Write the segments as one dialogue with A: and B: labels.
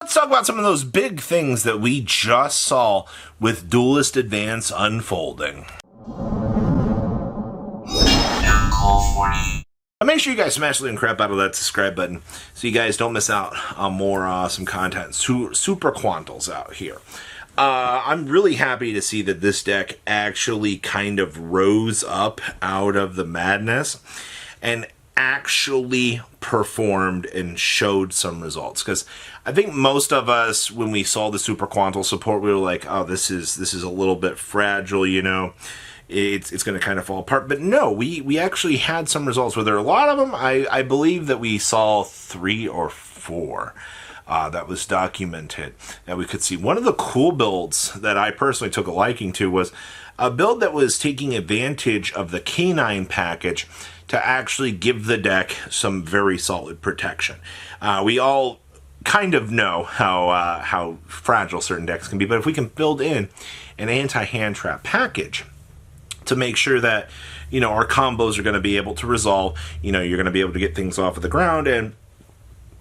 A: Let's talk about some of those big things that we just saw with Duelist Advance unfolding. Make sure you guys smash the and crap out of that subscribe button so you guys don't miss out on more awesome content. Super Quantals out here. I'm really happy to see that this deck actually kind of rose up out of the madness and actually performed and showed some results, because I think most of us, when we saw the Super Quantal support, we were like, oh, this is a little bit fragile, you know, it's going to kind of fall apart. But no, we actually had some results. Were there a lot of them? I believe that we saw 3 or 4 that was documented that we could see. One of the cool builds that I personally took a liking to was a build that was taking advantage of the Canine package to actually give the deck some very solid protection. We all kind of know how fragile certain decks can be, but if we can build in an anti-hand trap package to make sure that, you know, our combos are going to be able to resolve, you know, you're going to be able to get things off of the ground and,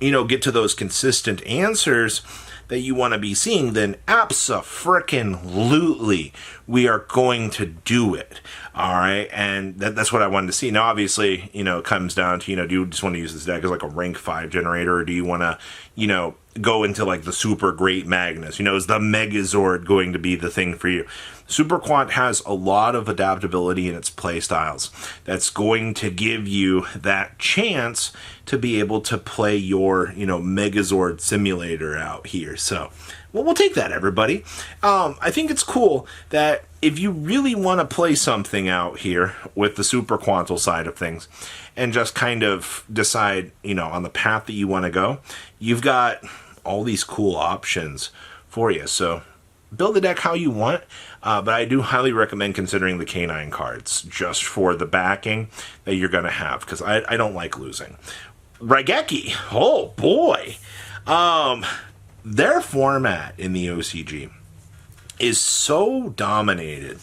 A: you know, get to those consistent answers that you want to be seeing, then abso-frickin-lutely we are going to do it. All right, and that's what I wanted to see. Now, obviously, you know, it comes down to, you know, do you just want to use this deck as like a rank 5 generator, or do you want to, you know, go into like the super great Magnus? You know, is the Megazord going to be the thing for you? Super Quant has a lot of adaptability in its play styles that's going to give you that chance to be able to play your, you know, Megazord simulator out here. So, well, we'll take that, everybody. I think it's cool that if you really want to play something out here with the Super Quantal side of things and just kind of decide, you know, on the path that you want to go, you've got all these cool options for you. So build the deck how you want, but I do highly recommend considering the Canine cards just for the backing that you're going to have, because I don't like losing. Raigeki, oh boy. Their format in the OCG is so dominated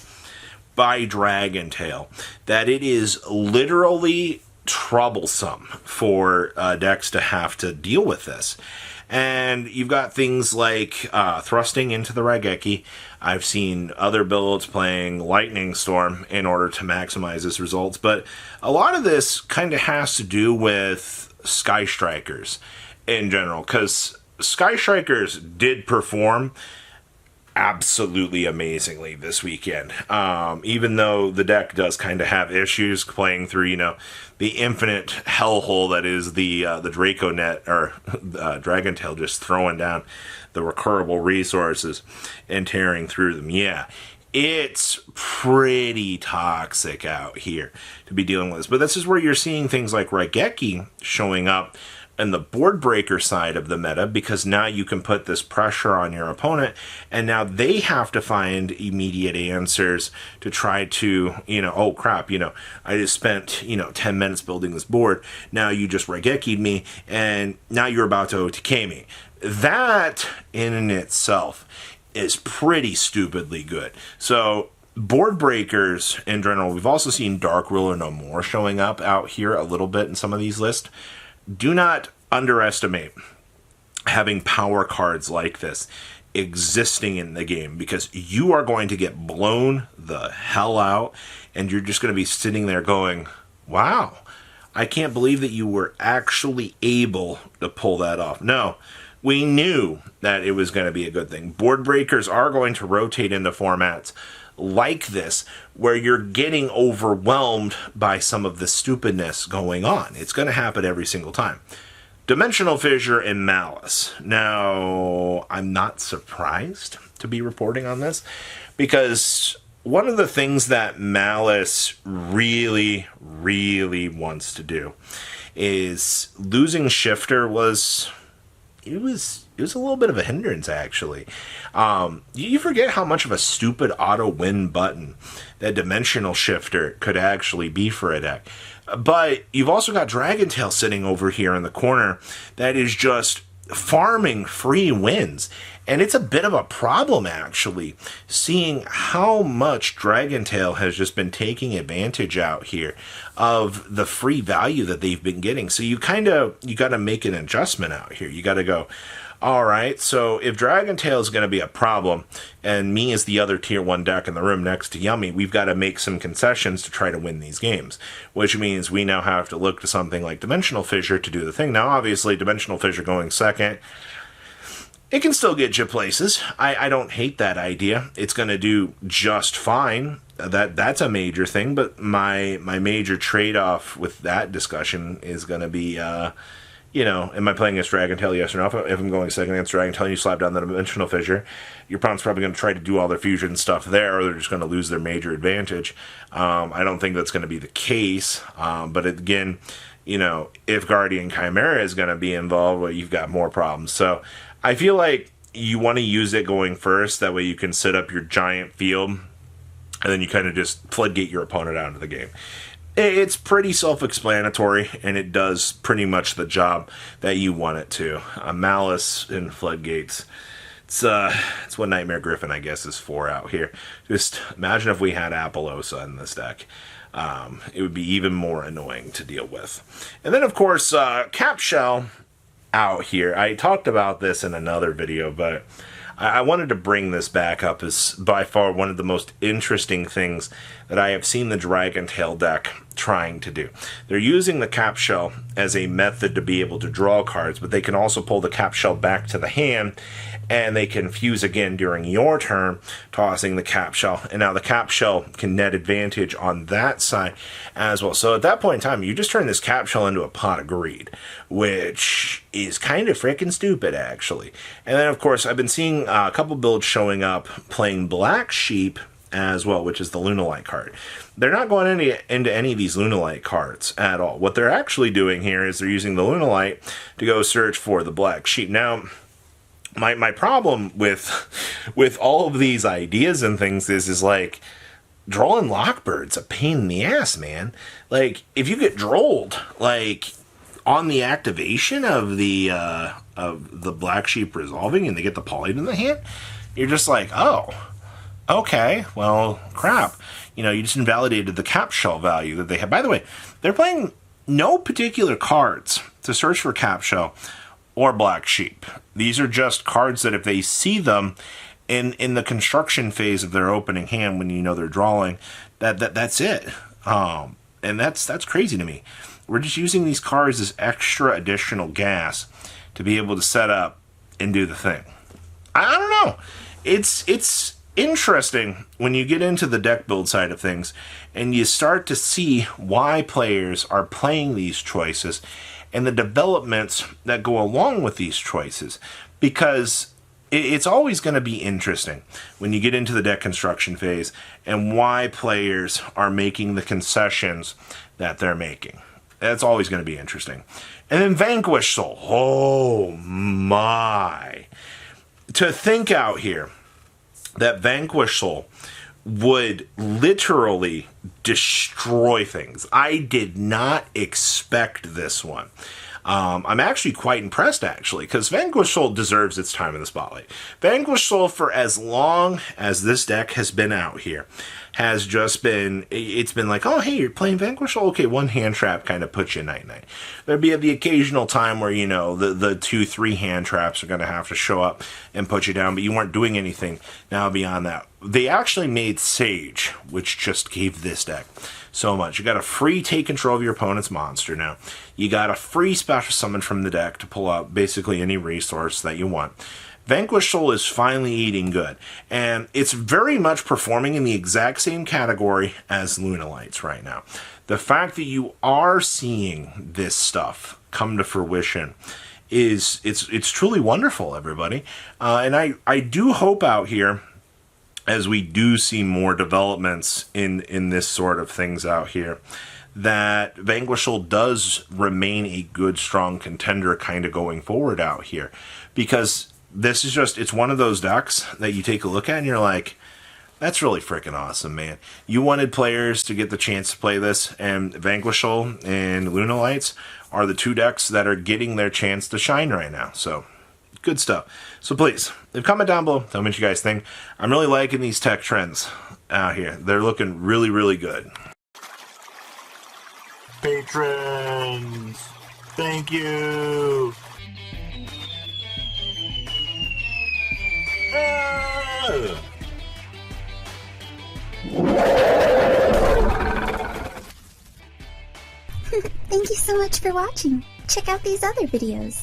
A: by Dragon Tail that it is literally troublesome for decks to have to deal with this. And you've got things like thrusting into the Raigeki. I've seen other builds playing Lightning Storm in order to maximize its results, but a lot of this kind of has to do with Sky Strikers in general, because Sky Strikers did perform absolutely amazingly this weekend. Even though the deck does kind of have issues playing through, you know, the infinite hellhole that is the Draco Net, or Dragon Tail, just throwing down the recurable resources and tearing through them. Yeah, it's pretty toxic out here to be dealing with this. But this is where you're seeing things like Raigeki showing up and the board breaker side of the meta, because now you can put this pressure on your opponent, and now they have to find immediate answers to try to, you know, oh crap, you know, I just spent, you know, 10 minutes building this board, now you just Raigeki'd me, and now you're about to OTK me. That in and itself is pretty stupidly good. So board breakers in general, we've also seen Dark Ruler No More showing up out here a little bit in some of these lists. Do not underestimate having power cards like this existing in the game, because you are going to get blown the hell out, and you're just going to be sitting there going, wow, I can't believe that you were actually able to pull that off. No, we knew that it was going to be a good thing. Board breakers are going to rotate into formats like this, where you're getting overwhelmed by some of the stupidness going on. It's going to happen every single time. Dimensional Fissure and Malice. Now, I'm not surprised to be reporting on this, because one of the things that Malice really, really wants to do is losing Shifter was a little bit of a hindrance, actually. You forget how much of a stupid auto-win button that Dimensional Shifter could actually be for a deck. But you've also got Dragon Tail sitting over here in the corner that is just farming free wins. And it's a bit of a problem, actually, seeing how much Dragon Tail has just been taking advantage out here of the free value that they've been getting. So you got to make an adjustment out here. You got to go, Alright, so if Dragon Tail is going to be a problem, and me as the other tier 1 deck in the room next to Yummy, we've got to make some concessions to try to win these games. Which means we now have to look to something like Dimensional Fissure to do the thing. Now, obviously, Dimensional Fissure going second, it can still get you places. I don't hate that idea. It's going to do just fine. That's a major thing, but my major trade-off with that discussion is going to be... am I playing against Dragon Tail, yes or no? If I'm going second against Dragon Tail and you slap down the Dimensional Fissure, your opponent's probably going to try to do all their fusion stuff there, or they're just going to lose their major advantage. I don't think that's going to be the case. But again, if Guardian Chimera is going to be involved, well, you've got more problems. So I feel like you want to use it going first. That way you can set up your giant field, and then you kind of just floodgate your opponent out of the game. It's pretty self-explanatory, and it does pretty much the job that you want it to. Malice and Floodgates. It's what Nightmare Griffin, I guess, is for out here. Just imagine if we had Apollosa in this deck. It would be even more annoying to deal with. And then, of course, Cap Shell out here. I talked about this in another video, but I wanted to bring this back up as by far one of the most interesting things that I have seen the Dragon Tail deck trying to do. They're using the Cap Shell as a method to be able to draw cards, but they can also pull the Cap Shell back to the hand, and they can fuse again during your turn, tossing the Cap Shell. And now the Cap Shell can net advantage on that side as well. So at that point in time, you just turn this Cap Shell into a pot of greed, which is kind of freaking stupid, actually. And then, of course, I've been seeing a couple builds showing up playing Black Sheep as well, which is the Lunalight card. They're not going into any of these Lunalight cards at all. What they're actually doing here is they're using the Lunalight to go search for the Black Sheep. Now, my problem with all of these ideas and things is like, drawing Lockbird's a pain in the ass, man. Like, if you get drolled, like, on the activation of the Black Sheep resolving and they get the Polyed in the hand, you're just like, oh, okay, well, crap. You just invalidated the Cap Shell value that they have. By the way, they're playing no particular cards to search for Cap Shell or Black Sheep. These are just cards that if they see them in the construction phase of their opening hand, when they're drawing, that's it. And that's crazy to me. We're just using these cards as extra additional gas to be able to set up and do the thing. I don't know. It's interesting when you get into the deck build side of things and you start to see why players are playing these choices and the developments that go along with these choices, because it's always going to be interesting when you get into the deck construction phase and why players are making the concessions that they're making. That's always going to be interesting. And then Vanquish Soul. Oh my. To think out here that Vanquish Soul would literally destroy things. I did not expect this one. I'm actually quite impressed, actually, because Vanquish Soul deserves its time in the spotlight. Vanquish Soul, for as long as this deck has been out here, has just been, it's been like, oh, hey, you're playing Vanquish Soul? Okay, one hand trap kind of puts you night-night. There'd be the occasional time where, the 2-3 hand traps are going to have to show up and put you down, but you weren't doing anything now beyond that. They actually made Sage, which just gave this deck so much. You got a free take control of your opponent's monster now. You got a free special summon from the deck to pull out basically any resource that you want. Vanquish Soul is finally eating good, and it's very much performing in the exact same category as Lunalights right now. The fact that you are seeing this stuff come to fruition is it's truly wonderful, everybody. And I do hope out here, as we do see more developments in this sort of things out here, that Vanquish Soul does remain a good, strong contender kind of going forward out here. Because this is just, it's one of those decks that you take a look at and you're like, that's really freaking awesome, man. You wanted players to get the chance to play this, and Vanquish Soul and Lunalights are the two decks that are getting their chance to shine right now. So, good stuff. So please, comment down below. Tell me what you guys think. I'm really liking these tech trends out here. They're looking really, really good. Patrons, thank you.
B: Thank you so much for watching. Check out these other videos.